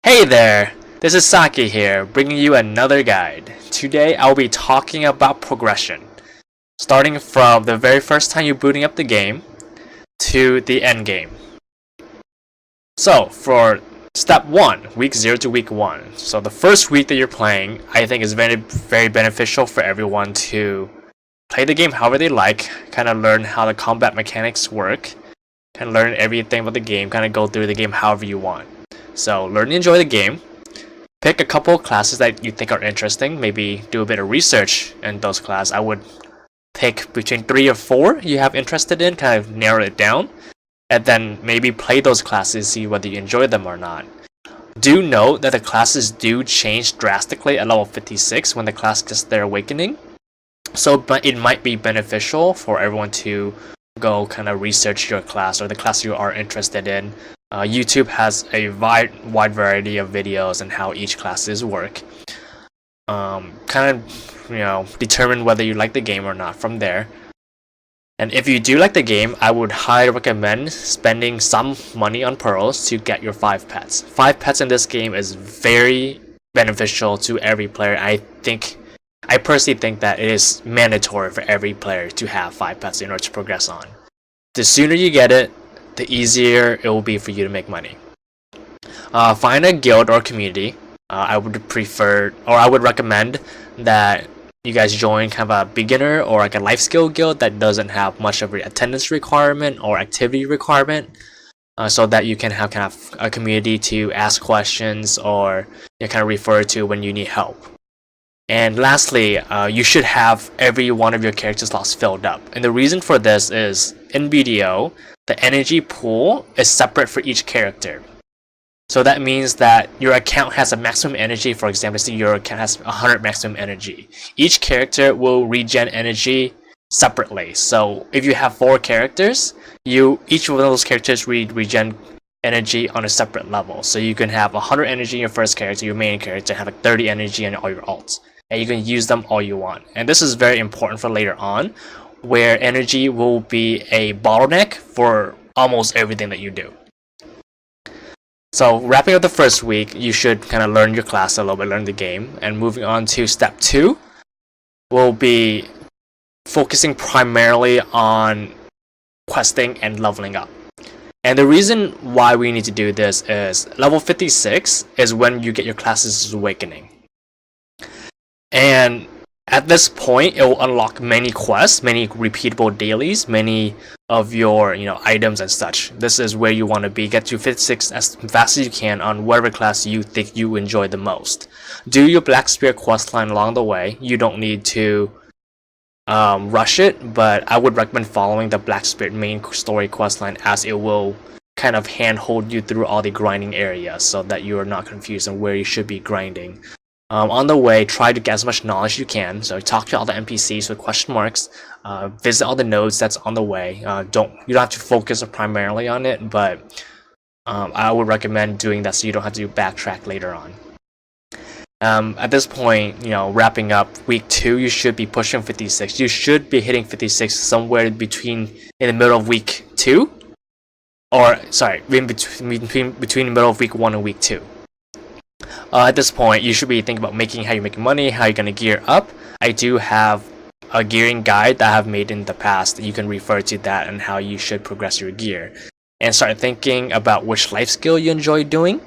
Hey there, this is Saki here, bringing you another guide. Today I'll be talking about progression, starting from the very first time you're booting up the game to the end game. So for step 1, week 0 to week 1. So the first week that you're playing, I think is very beneficial for everyone to play the game however they like, kind of learn how the combat mechanics work, kind of learn everything about the game, kind of go through the game however you want. So learn to enjoy the game, pick a couple of classes that you think are interesting, maybe do a bit of research in those classes. I would pick between 3 or 4 you have interested in, kind of narrow it down, and then maybe play those classes, see whether you enjoy them or not. Do note that the classes do change drastically at level 56 when the class gets their awakening, so it might be beneficial for everyone to go kind of research your class or the class you are interested in. YouTube has a wide variety of videos on how each classes work. Kind of, determine whether you like the game or not from there. And if you do like the game, I would highly recommend spending some money on pearls to get your 5 pets. 5 pets in this game is very beneficial to every player. I personally think that it is mandatory for every player to have 5 pets in order to progress on. The sooner you get it, the easier it will be for you to make money. Find a guild or community. I would recommend that you guys join kind of a beginner or like a life skill guild that doesn't have much of an attendance requirement or activity requirement, so that you can have kind of a community to ask questions or kind of refer to when you need help. And lastly, you should have every one of your character slots filled up. And the reason for this is, in BDO, the energy pool is separate for each character. So that means that your account has a maximum energy. For example, say your account has 100 maximum energy. Each character will regen energy separately. So if you have 4 characters, each one of those characters regen energy on a separate level. So you can have 100 energy in your first character, your main character, have like 30 energy in all your alts. And you can use them all you want. And this is very important for later on, where energy will be a bottleneck for almost everything that you do. So wrapping up the first week, you should kind of learn your class a little bit, learn the game. And moving on to step 2, will be focusing primarily on questing and leveling up. And the reason why we need to do this is level 56 is when you get your class's awakening. And at this point, it will unlock many quests, many repeatable dailies, many of your items and such. This is where you want to be. Get to 56 as fast as you can on whatever class you think you enjoy the most. Do your Black Spirit questline along the way. You don't need to rush it, but I would recommend following the Black Spirit main story questline, as it will kind of handhold you through all the grinding areas so that you are not confused on where you should be grinding. On the way, try to get as much knowledge as you can. So talk to all the NPCs with question marks. Visit all the nodes that's on the way. You don't have to focus primarily on it, but I would recommend doing that so you don't have to backtrack later on. At this point, wrapping up week 2, you should be pushing 56. You should be hitting 56 somewhere in the middle of week 2, or sorry, between the middle of week 1 and week 2. At this point, you should be thinking about how you're making money, how you're going to gear up. I do have a gearing guide that I have made in the past. You can refer to that and how you should progress your gear. And start thinking about which life skill you enjoy doing.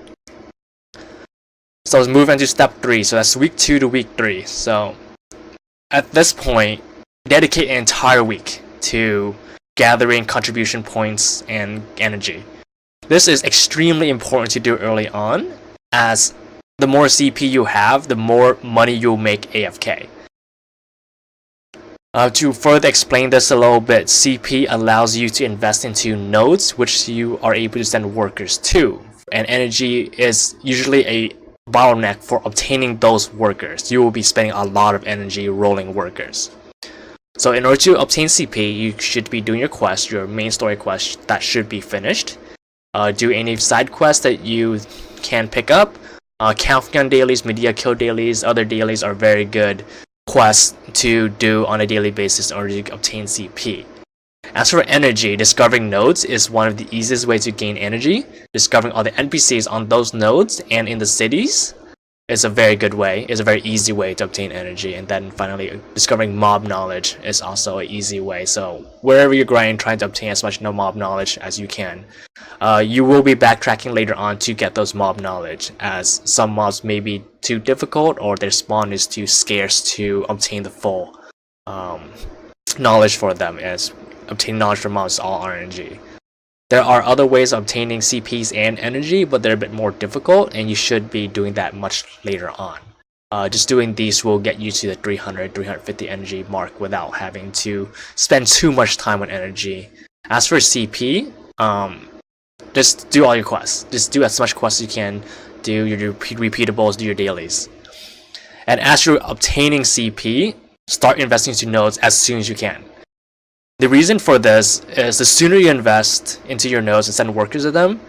So let's move on to step 3. So that's week 2 to week 3. So at this point, dedicate an entire week to gathering contribution points and energy. This is extremely important to do early on, as the more CP you have, the more money you'll make AFK. To further explain this a little bit, CP allows you to invest into nodes which you are able to send workers to, and energy is usually a bottleneck for obtaining those workers. You will be spending a lot of energy rolling workers. So in order to obtain CP, you should be doing your quest, your main story quest that should be finished. Do any side quests that you can pick up. Countdown dailies, media kill dailies, other dailies are very good quests to do on a daily basis in order to obtain CP. As for energy, discovering nodes is one of the easiest ways to gain energy. Discovering all the NPCs on those nodes and in the cities is a very good way, is a very easy way to obtain energy. And then finally, discovering mob knowledge is also an easy way. So wherever you're grinding, trying to obtain as much mob knowledge as you can. You will be backtracking later on to get those mob knowledge, as some mobs may be too difficult or their spawn is too scarce to obtain the full knowledge for them, as obtaining knowledge from mobs is all RNG. There are other ways of obtaining CPs and energy, but they're a bit more difficult, and you should be doing that much later on. Just doing these will get you to the 300-350 energy mark without having to spend too much time on energy. As for CP, just do all your quests. Just do as much quests as you can. Do your repeatables, do your dailies. And as you're obtaining CP, start investing into nodes as soon as you can. The reason for this is the sooner you invest into your nodes and send workers to them,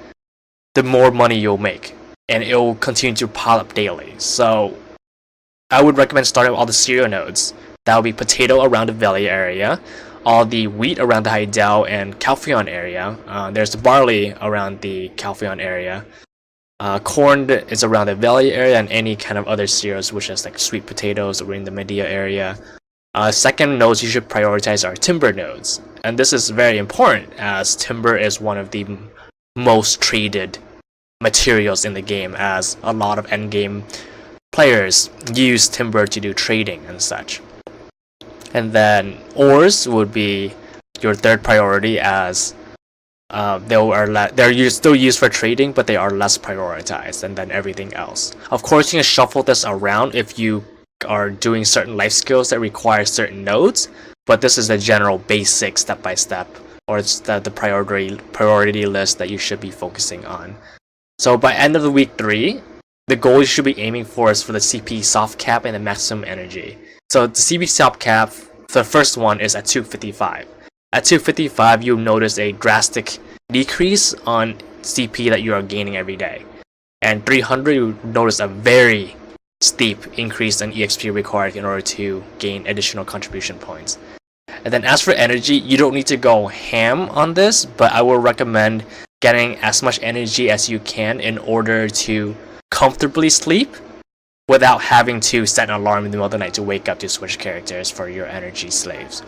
the more money you'll make, and it will continue to pile up daily. So I would recommend starting with all the cereal nodes. That will be potato around the valley area, all the wheat around the Haidao and Calpheon area. There's the barley around the Calpheon area. Corn is around the valley area, and any kind of other cereals, which is like sweet potatoes or in the Medea area. Second nodes you should prioritize are timber nodes, and this is very important as timber is one of the most traded materials in the game, as a lot of endgame players use timber to do trading and such. And then ores would be your third priority, as they're still used for trading, but they are less prioritized than everything else. Of course, you can shuffle this around if you are doing certain life skills that require certain nodes, but this is the general basic step-by-step, or it's the priority list that you should be focusing on. So by end of the week 3, the goal you should be aiming for is for the CP soft cap and the maximum energy. So the CP soft cap, the first one is at 255. At 255, you'll notice a drastic decrease on CP that you are gaining every day. And 300, you'll notice a very steep increase in EXP required in order to gain additional contribution points. And then as for energy, you don't need to go ham on this, but I will recommend getting as much energy as you can in order to comfortably sleep without having to set an alarm in the middle of the night to wake up to switch characters for your energy slaves.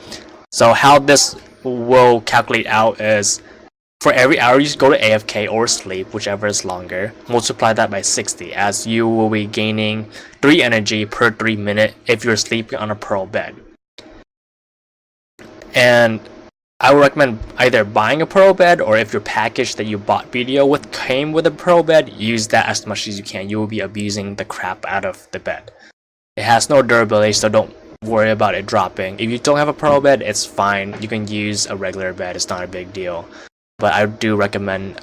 So how this will calculate out is, for every hour you go to AFK or sleep, whichever is longer, multiply that by 60, as you will be gaining 3 energy per 3 minutes if you're sleeping on a pearl bed. And I would recommend either buying a pearl bed, or if your package that you bought BDO with came with a pearl bed, use that as much as you can. You will be abusing the crap out of the bed. It has no durability, so don't worry about it dropping. If you don't have a pearl bed, it's fine. You can use a regular bed. It's not a big deal. But I do recommend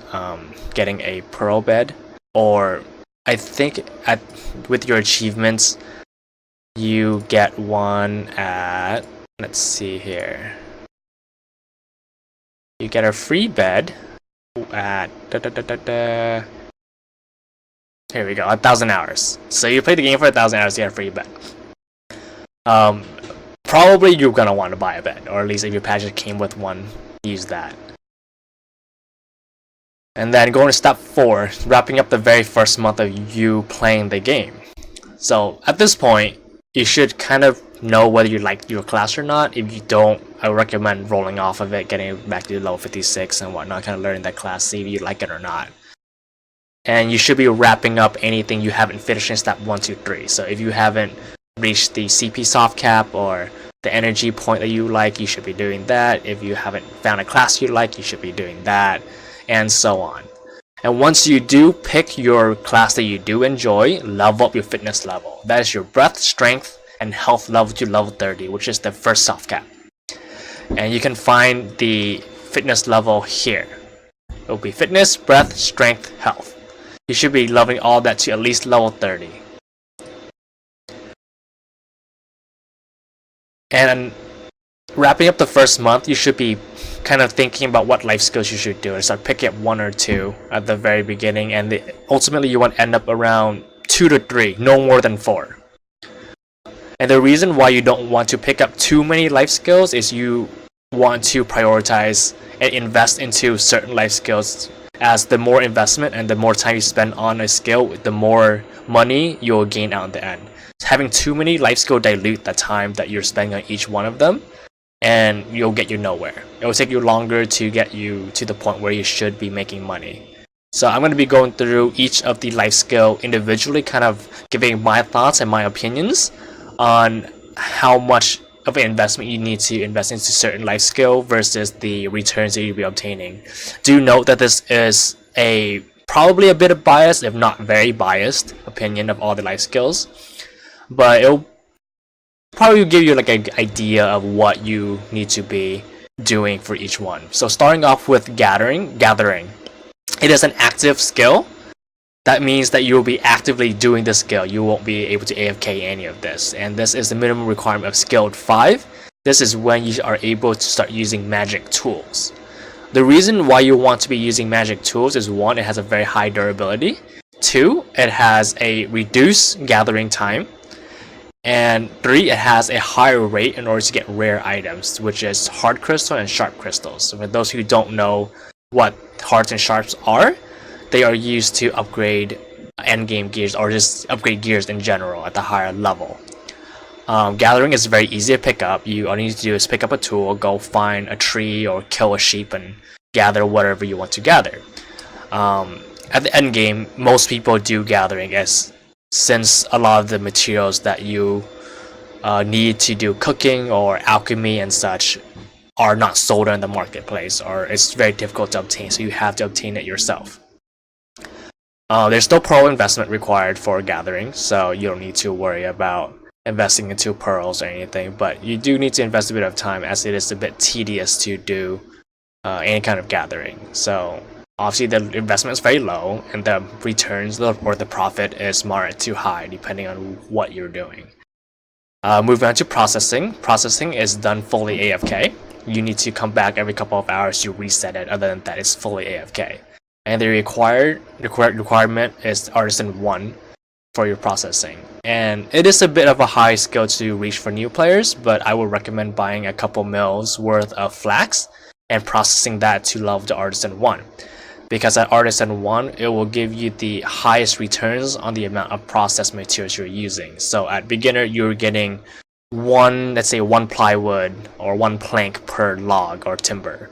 getting a pearl bed, or I think with your achievements, you get one at, let's see here, you get a free bed at, here we go, 1,000 hours. So you play the game for 1,000 hours, you get a free bed. Probably you're gonna want to buy a bed, or at least if your package came with one, use that. And then going to step 4, wrapping up the very first month of you playing the game. So at this point, you should kind of know whether you like your class or not. If you don't, I would recommend rolling off of it, getting back to level 56 and whatnot, kind of learning that class, see if you like it or not. And you should be wrapping up anything you haven't finished in step 1, 2, 3. So if you haven't reached the CP soft cap or the energy point that you like, you should be doing that. If you haven't found a class you like, you should be doing that, and so on. And once you do pick your class that you do enjoy, level up your fitness level. That is your breath, strength, and health level to level 30, which is the first soft cap. And you can find the fitness level here. It will be fitness, breath, strength, health. You should be leveling all that to at least level 30. And wrapping up the first month, you should be kind of thinking about what life skills you should do, and start picking up 1 or 2 at the very beginning, and ultimately you want to end up around 2 to 3, no more than 4. And the reason why you don't want to pick up too many life skills is you want to prioritize and invest into certain life skills, as the more investment and the more time you spend on a skill, the more money you'll gain out in the end. Having too many life skills dilute the time that you're spending on each one of them, and you'll get you nowhere. It will take you longer to get you to the point where you should be making money. So I'm going to be going through each of the life skill individually, kind of giving my thoughts and my opinions on how much of an investment you need to invest into certain life skill versus the returns that you'll be obtaining. Do note that this is a probably a bit of biased, if not very biased, opinion of all the life skills, but it'll probably give you like an idea of what you need to be doing for each one. So starting off with gathering. It is an active skill. That means that you will be actively doing the skill. You won't be able to AFK any of this. And this is the minimum requirement of skill 5. This is when you are able to start using magic tools. The reason why you want to be using magic tools is 1, it has a very high durability. 2, it has a reduced gathering time. And 3, it has a higher rate in order to get rare items, which is hard crystal and sharp crystals. So for those who don't know what hards and sharps are, they are used to upgrade endgame gears or just upgrade gears in general at the higher level. Gathering is very easy to pick up. You all you need to do is pick up a tool, go find a tree or kill a sheep and gather whatever you want to gather. At the end game, most people do gathering, as since a lot of the materials that you need to do cooking or alchemy and such are not sold in the marketplace, or it's very difficult to obtain, so you have to obtain it yourself. There's no pearl investment required for gathering, so you don't need to worry about investing into pearls or anything, but you do need to invest a bit of time, as it is a bit tedious to do any kind of gathering. So obviously the investment is very low, and the returns or the profit is moderate to high depending on what you're doing. Moving on to processing. Processing is done fully AFK. You need to come back every couple of hours to reset it. Other than that, it's fully AFK. And the requirement is Artisan 1 for your processing. And it is a bit of a high skill to reach for new players, but I would recommend buying a couple mils worth of flax and processing that to level to Artisan 1. Because at Artisan 1, it will give you the highest returns on the amount of processed materials you're using. So at beginner, you're getting let's say one plywood or one plank per log or timber.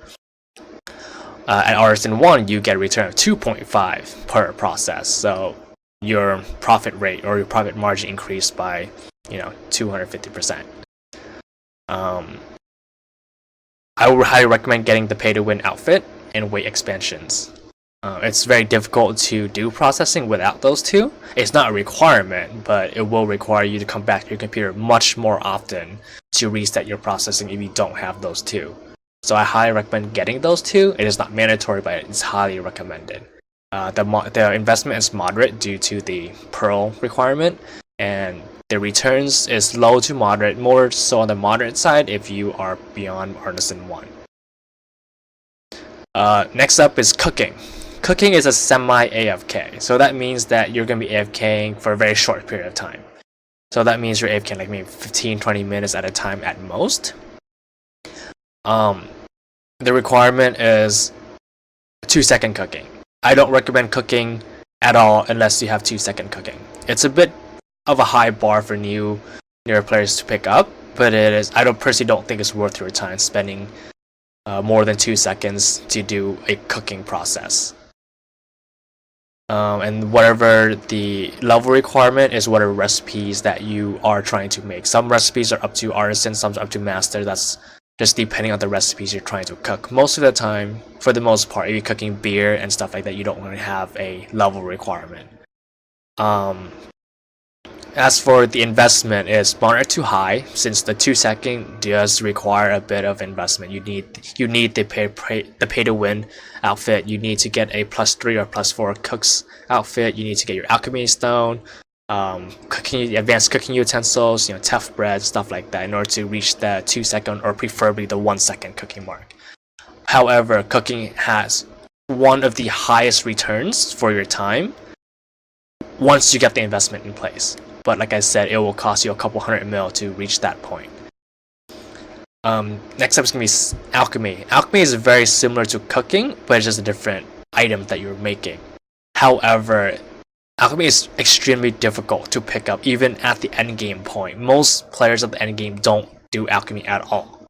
At Artisan 1, you get a return of 2.5 per process. So your profit rate or your profit margin increased by 250%. I would highly recommend getting the pay to win outfit and weight expansions. It's very difficult to do processing without those two. It's not a requirement, but it will require you to come back to your computer much more often to reset your processing if you don't have those two. So I highly recommend getting those two. It is not mandatory, but it's highly recommended. The investment is moderate due to the pearl requirement, and the returns is low to moderate, more so on the moderate side if you are beyond Artisan 1. Next up is cooking. Cooking is a semi-AFK, so that means that you're going to be AFKing for a very short period of time. So that means you're AFKing like maybe 15-20 minutes at a time at most. The requirement is 2-second cooking. I don't recommend cooking at all unless you have 2-second cooking. It's a bit of a high bar for newer players to pick up, but it is. I personally don't think it's worth your time spending more than 2 seconds to do a cooking process. And whatever the level requirement is, whatever recipes that you are trying to make. Some recipes are up to artisan, some are up to master. That's just depending on the recipes you're trying to cook. Most of the time, for the most part, if you're cooking beer and stuff like that, you don't really have a level requirement. As for the investment, it's moderate to high, since the 2-second does require a bit of investment. You need the pay to win outfit. You need to get a +3 or +4 cooks outfit. You need to get your alchemy stone, advanced cooking utensils, tough bread, stuff like that, in order to reach the 2-second or preferably the 1-second cooking mark. However, cooking has one of the highest returns for your time once you get the investment in place. But like I said, it will cost you a couple $100 mil to reach that point. Next up is going to be alchemy. Alchemy is very similar to cooking, but it's just a different item that you're making. However, alchemy is extremely difficult to pick up even at the endgame point. Most players of the endgame don't do alchemy at all.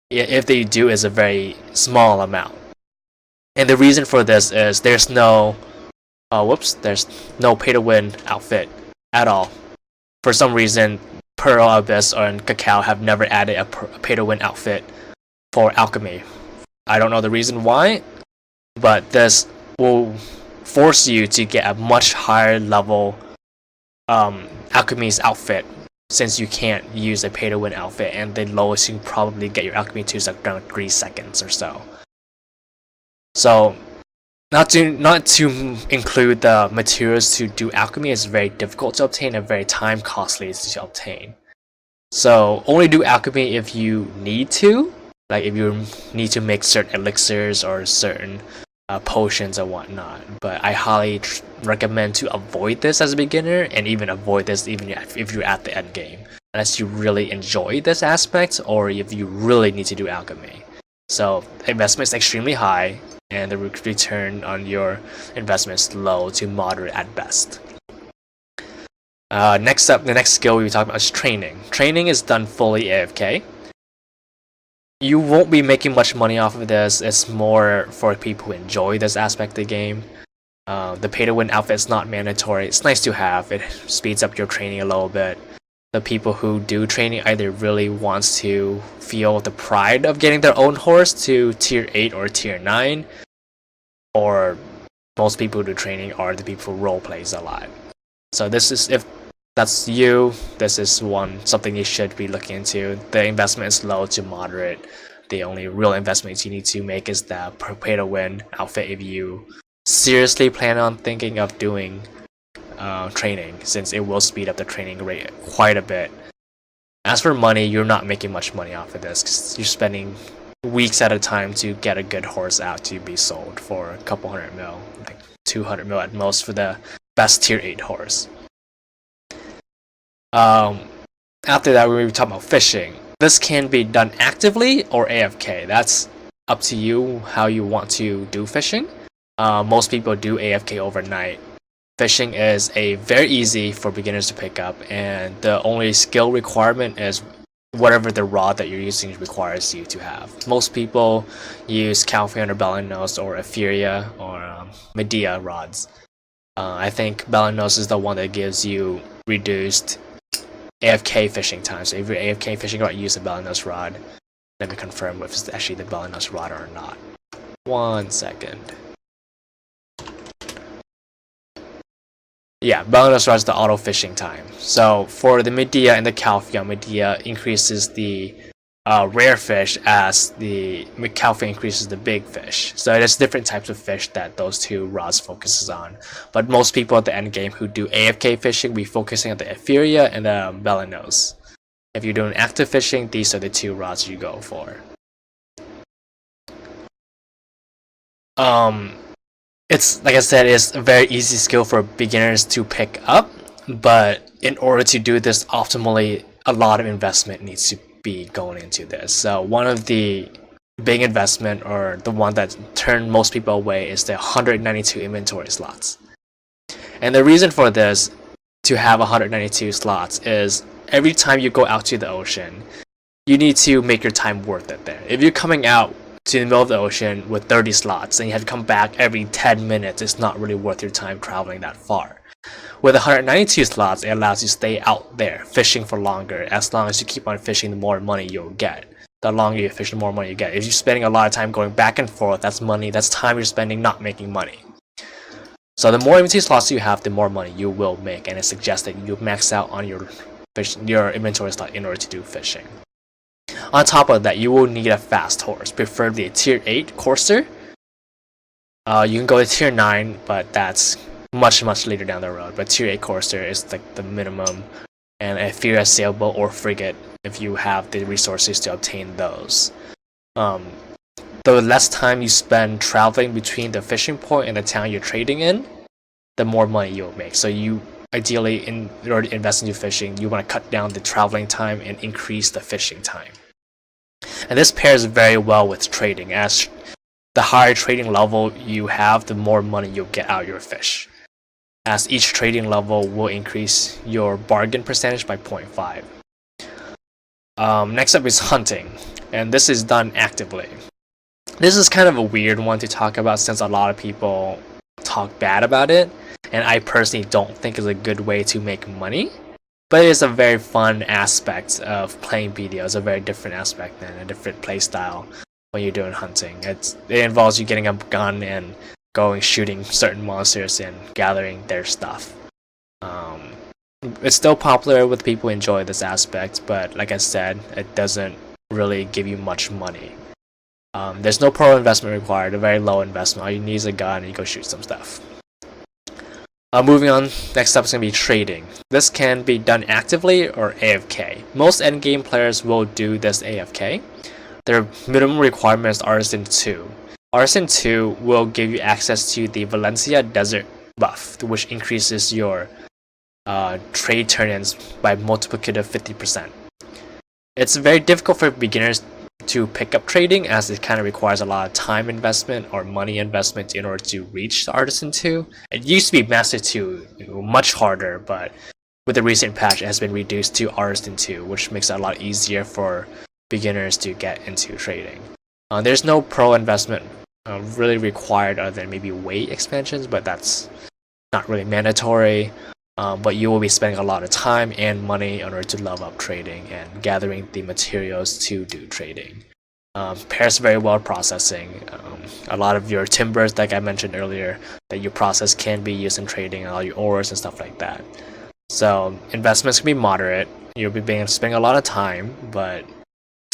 If they do, it's a very small amount. And the reason for this is there's no there's no pay-to-win outfit at all. For some reason, Pearl, Abyss, and Cacao have never added a pay-to-win outfit for alchemy. I don't know the reason why, but this will force you to get a much higher level alchemy's outfit, since you can't use a pay-to-win outfit, and the lowest you can probably get your alchemy to is around 3 seconds or so. So not to include the materials to do alchemy is very difficult to obtain and very time costly to obtain. So only do alchemy if you need to, like if you need to make certain elixirs or certain potions and whatnot. But I highly recommend to avoid this as a beginner, and even avoid this even if you're at the end game, unless you really enjoy this aspect or if you really need to do alchemy. So investment is extremely high, and the return on your investment is low to moderate at best. Next up, the next skill we talk about is training. Training is done fully AFK. You won't be making much money off of this. It's more for people who enjoy this aspect of the game. The pay-to-win outfit is not mandatory. It's nice to have. It speeds up your training a little bit. The people who do training either really wants to feel the pride of getting their own horse to tier 8 or tier 9, or most people who do training are the people who role plays a lot. So this is, if that's you, this is something you should be looking into. The investment is low to moderate. The only real investment you need to make is the pay-to-win outfit if you seriously plan on thinking of doing training, since it will speed up the training rate quite a bit. As for money, you're not making much money off of this, because you're spending weeks at a time to get a good horse out to be sold for a couple hundred mil, like 200 mil at most for the best tier 8 horse. After that, we're talking about fishing. This can be done actively or AFK. That's up to you how you want to do fishing. Most people do AFK overnight. Fishing is very easy for beginners to pick up, and the only skill requirement is whatever the rod that you're using requires you to have. Most people use Calpheon or Balanos or Ephyria or Medea rods. I think Balanos is the one that gives you reduced AFK fishing time. So if you're AFK fishing rod, use a Balanos rod. Let me confirm if it's actually the Balanos rod or not. 1 second. Yeah, Balanos rod is the auto fishing time. So for the Medea and the Calpheon, Medea increases the rare fish as the Calpheon increases the big fish. So there's different types of fish that those two rods focuses on. But most people at the end game who do AFK fishing, we focusing on the Ephyria and the Balanos. If you're doing active fishing, these are the two rods you go for. It's, like I said, it's a very easy skill for beginners to pick up, but in order to do this optimally, a lot of investment needs to be going into this. So one of the big investment, or the one that turned most people away, is the 192 inventory slots. And the reason for this, to have 192 slots, is every time you go out to the ocean, you need to make your time worth it there. If you're coming out to the middle of the ocean with 30 slots and you have to come back every 10 minutes, it's not really worth your time traveling that far. With 192 slots, it allows you to stay out there fishing for longer. As long as you keep on fishing, the more money you'll get. The longer you fish, the more money you get. If you're spending a lot of time going back and forth, that's money, that's time you're spending not making money. So the more inventory slots you have, the more money you will make, and it suggests that you max out on your inventory slot in order to do fishing. On top of that, you will need a fast horse, preferably a tier 8 courser. You can go to tier 9, but that's much later down the road. But tier 8 courser is like the minimum, and a Ephyria sailboat or frigate if you have the resources to obtain those. The less time you spend traveling between the fishing point and the town you're trading in, the more money you'll make. So you ideally, in order to invest into fishing, you want to cut down the traveling time and increase the fishing time. And this pairs very well with trading, as the higher trading level you have, the more money you'll get out of your fish, as each trading level will increase your bargain percentage by 0.5. Next up is hunting, and this is done actively. This is kind of a weird one to talk about since a lot of people talk bad about it, and I personally don't think it's a good way to make money. But it is a very fun aspect of playing BDO. It's a very different aspect and a different play style when you're doing hunting. It involves you getting a gun and going shooting certain monsters and gathering their stuff. It's still popular with people who enjoy this aspect, but like I said, it doesn't really give you much money. There's no pro investment required, a very low investment. All you need is a gun and you go shoot some stuff. Moving on, next up is going to be trading. This can be done actively or AFK. Most endgame players will do this AFK. Their minimum requirement is Artisan 2. Artisan 2 will give you access to the Valencia Desert buff, which increases your trade turn-ins by multiplicative 50%. It's very difficult for beginners to pick up trading, as it kind of requires a lot of time investment or money investment in order to reach the Artisan 2. It used to be Master 2, much harder, but with the recent patch it has been reduced to Artisan 2, which makes it a lot easier for beginners to get into trading. There's no pro investment really required other than maybe weight expansions, but that's not really mandatory. But you will be spending a lot of time and money in order to level up trading and gathering the materials to do trading. Pairs very well processing. A lot of your timbers, like I mentioned earlier, that you process can be used in trading, and all your ores and stuff like that. So investments can be moderate. You'll be spending a lot of time, but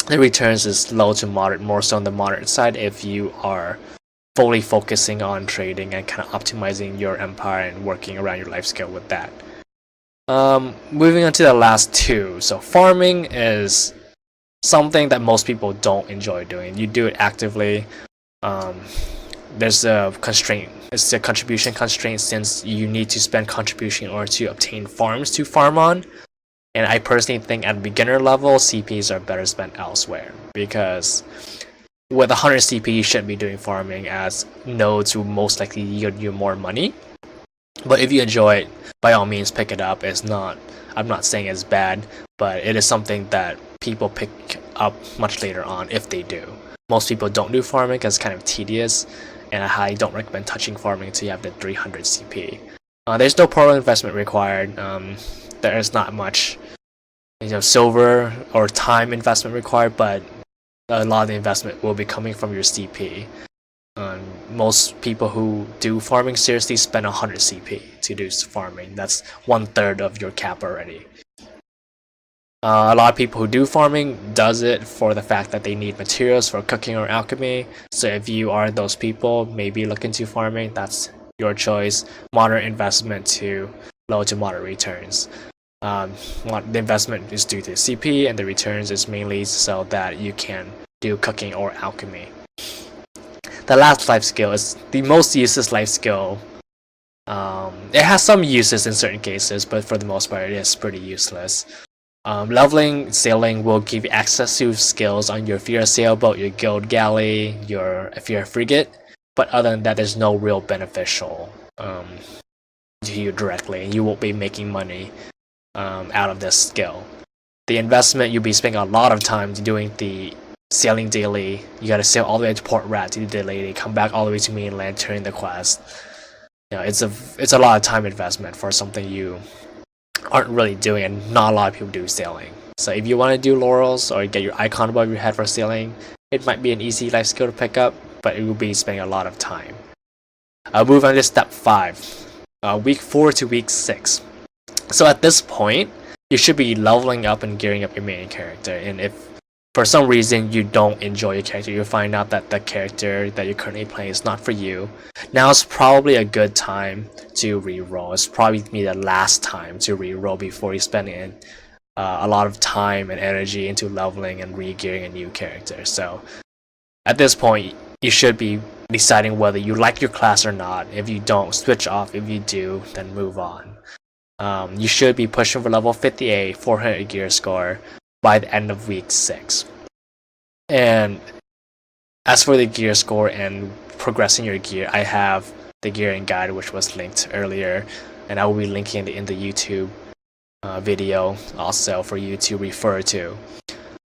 the returns is low to moderate, more so on the moderate side if you are fully focusing on trading and kind of optimizing your empire and working around your life skill with that. Moving on to the last two. So farming is something that most people don't enjoy doing. You do it actively. There's a constraint. It's a contribution constraint, since you need to spend contribution in order to obtain farms to farm on. And I personally think at beginner level, CPs are better spent elsewhere, because with 100 CP you shouldn't be doing farming, as nodes will most likely yield you more money. But if you enjoy it, by all means pick it up. I'm not saying it's bad, but it is something that people pick up much later on if they do. Most people don't do farming because it's kind of tedious, and I highly don't recommend touching farming until you have the 300 CP. There's no pro investment required. There is not much silver or time investment required, but a lot of the investment will be coming from your CP. Most people who do farming seriously spend 100 CP to do farming. That's 1/3 of your cap already. A lot of people who do farming does it for the fact that they need materials for cooking or alchemy. So if you are those people, maybe look into farming. That's your choice. Moderate investment to low to moderate returns. The investment is due to CP, and the returns is mainly so that you can do cooking or alchemy. The last life skill is the most useless life skill. It has some uses in certain cases, but for the most part it is pretty useless. Leveling sailing will give you access to skills on if you're a sailboat, your guild galley, if you're a frigate, but other than that there's no real beneficial to you directly. You won't be making money out of this skill. The investment, you'll be spending a lot of time doing the sailing daily. You gotta sail all the way to Port Rat to do the daily, come back all the way to mainland, turn the quest. It's a lot of time investment for something you aren't really doing, and not a lot of people do sailing. So if you want to do laurels or get your icon above your head for sailing, it might be an easy life skill to pick up, but it will be spending a lot of time. I'll move on to step 5, week 4 to week 6. So at this point, you should be leveling up and gearing up your main character, and if for some reason you don't enjoy your character, you find out that the character that you're currently playing is not for you, now is probably a good time to re-roll. It's probably the last time to re-roll before you spend a lot of time and energy into leveling and re-gearing a new character. So at this point, you should be deciding whether you like your class or not. If you don't, switch off. If you do, then move on. You should be pushing for level 58, 400 gear score by the end of week 6. And as for the gear score and progressing your gear, I have the gearing guide, which was linked earlier, and I will be linking it in the YouTube video also for you to refer to.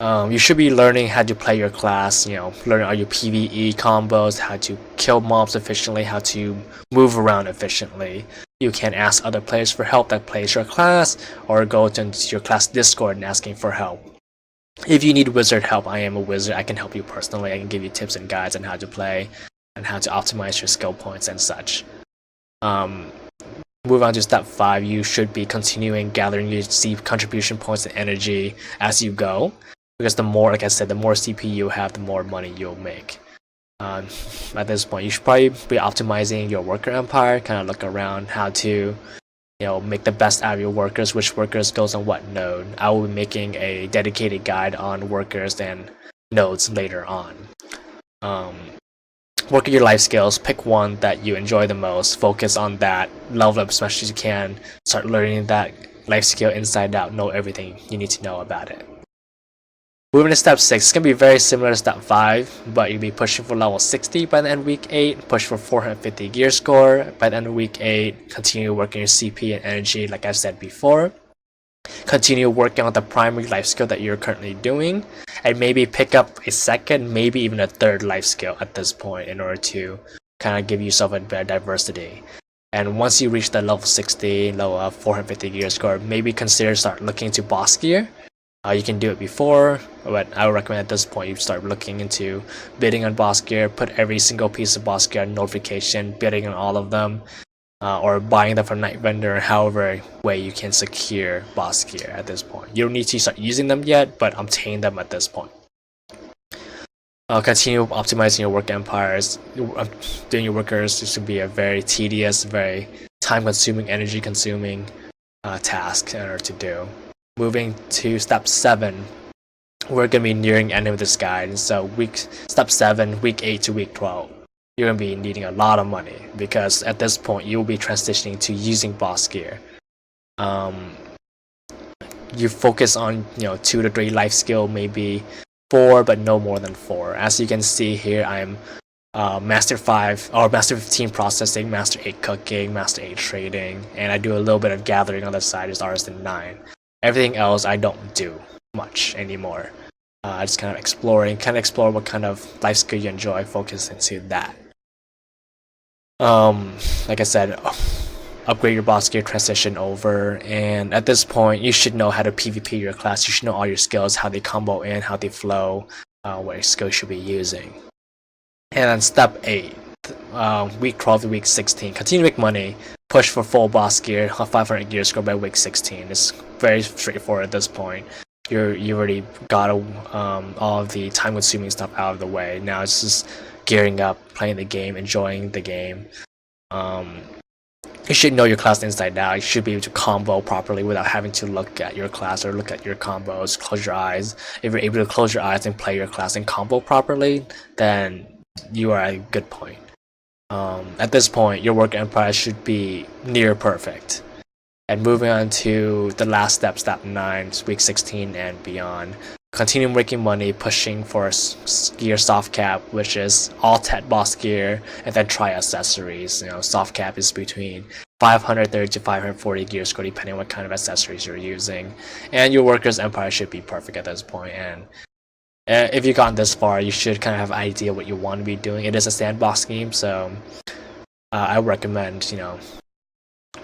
You should be learning how to play your class, learning all your PvE combos, how to kill mobs efficiently, how to move around efficiently. You can ask other players for help that plays your class, or go to your class Discord and asking for help. If you need wizard help, I am a wizard. I can help you personally. I can give you tips and guides on how to play and how to optimize your skill points and such. Move on to step 5. You should be continuing gathering your contribution points and energy as you go, because the more, like I said, the more CP you have, the more money you'll make. At this point, you should probably be optimizing your worker empire, kind of look around how to make the best out of your workers, which workers goes on what node. I will be making a dedicated guide on workers and nodes later on. Work at your life skills, pick one that you enjoy the most, focus on that, level up as much as you can, start learning that life skill inside out, know everything you need to know about it. Moving to step 6, it's going to be very similar to step 5, but you'll be pushing for level 60 by the end of week 8, push for 450 gear score by the end of week 8, continue working your CP and energy like I said before, continue working on the primary life skill that you're currently doing, and maybe pick up a second, maybe even a third life skill at this point in order to kind of give yourself a better diversity. And once you reach that level 60, level 450 gear score, maybe consider start looking into boss gear. You can do it before, but I would recommend at this point you start looking into bidding on boss gear, put every single piece of boss gear on notification, bidding on all of them, or buying them from night vendor, or however way you can secure boss gear at this point. You don't need to start using them yet, but obtain them at this point. Continue optimizing your work empires. Doing your workers, this should be a very tedious, very time-consuming, energy-consuming task in order to do. Moving to step 7, we're going to be nearing the end of this guide. So step 7, week 8 to week 12, you're going to be needing a lot of money, because at this point you'll be transitioning to using boss gear. You focus on 2 to 3 life skill, maybe 4, but no more than 4. As you can see here, I'm Master 5 or Master 15 processing, Master 8 cooking, Master 8 trading, and I do a little bit of gathering on the side as Artisan 9. Everything else I don't do much anymore. I just kind of explore what kind of life skill you enjoy, focus into that. Like I said, upgrade your boss gear, transition over, and at this point you should know how to PvP your class. You should know all your skills, how they combo in, how they flow, what your skills you should be using. And then step 8, week 12 to week 16, continue to make money. Push for full boss gear, 500 gear score by week 16. It's very straightforward at this point. You already got all of the time-consuming stuff out of the way. Now it's just gearing up, playing the game, enjoying the game. You should know your class inside out. You should be able to combo properly without having to look at your class or look at your combos. Close your eyes. If you're able to close your eyes and play your class and combo properly, then you are at a good point. At this point, your work empire should be near perfect. And moving on to the last step, step 9, week 16 and beyond. Continue making money, pushing for gear soft cap, which is all Tet boss gear, and then try accessories. Soft cap is between 530 to 540 gear score, depending on what kind of accessories you're using. And your worker's empire should be perfect at this point. And if you've gotten this far, you should kind of have an idea what you want to be doing. It is a sandbox game, so I would recommend,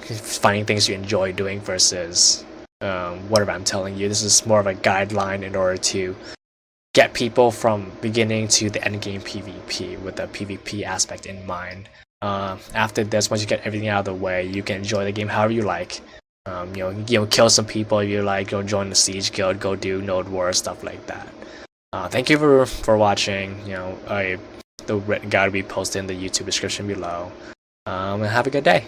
finding things you enjoy doing versus whatever I'm telling you. This is more of a guideline in order to get people from beginning to the endgame PvP with the PvP aspect in mind. After this, once you get everything out of the way, you can enjoy the game however you like. Kill some people if you like, go join the siege guild, go do node wars, stuff like that. Thank you for watching. The guide will be posted in the YouTube description below. And have a good day.